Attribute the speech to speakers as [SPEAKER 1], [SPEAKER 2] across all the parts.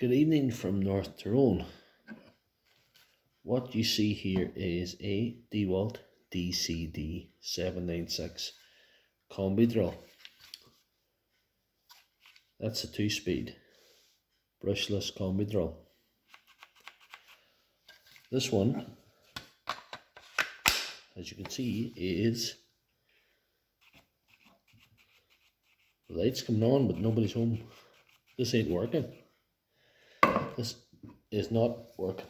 [SPEAKER 1] Good evening from North Tyrone. What you see here is a Dewalt DCD796 combi drill. That's a 2-speed brushless combi drill. This one, as you can see, is the lights coming on but nobody's home. This ain't working. This is not working.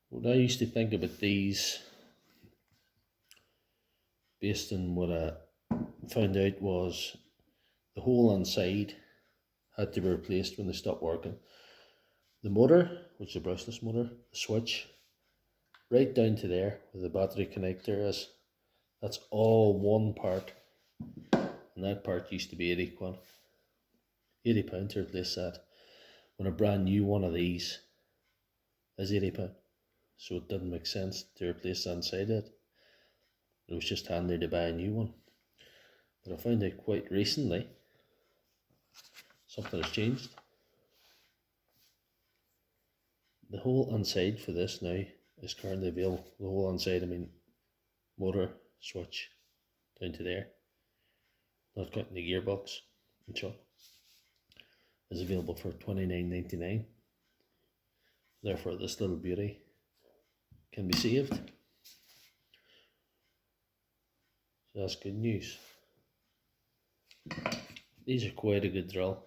[SPEAKER 1] What I used to think about these, based on what I found out, was the hole inside had to be replaced when they stopped working. The motor, which is a brushless motor, the switch, right down to there where the battery connector is, that's all one part. And that part used to be £80 to replace that, when a brand new one of these is £80. So it didn't make sense to replace the inside of it. It was just handy to buy a new one. But I found out quite recently something has changed. The whole inside for this now is currently available. The whole inside, I mean motor, switch, down to there, not counting the gearbox and chuck, is available for $29.99. Therefore this little beauty can be saved. So that's good news. These are quite a good drill.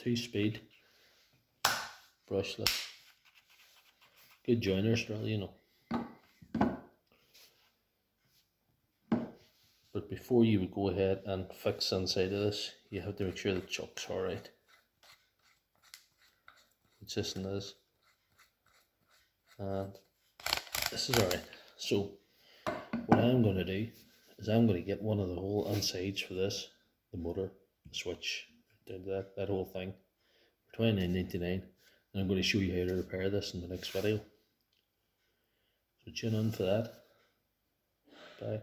[SPEAKER 1] 2-speed, brushless. Good joiners drill, you know. But before you would go ahead and fix inside of this, you have to make sure the chuck's alright. Which this one is. And this is alright. So what I'm going to do is I'm going to get one of the whole insides for this, the motor, the switch, that whole thing, for $29.99, and I'm going to show you how to repair this in the next video. So tune in for that. Bye.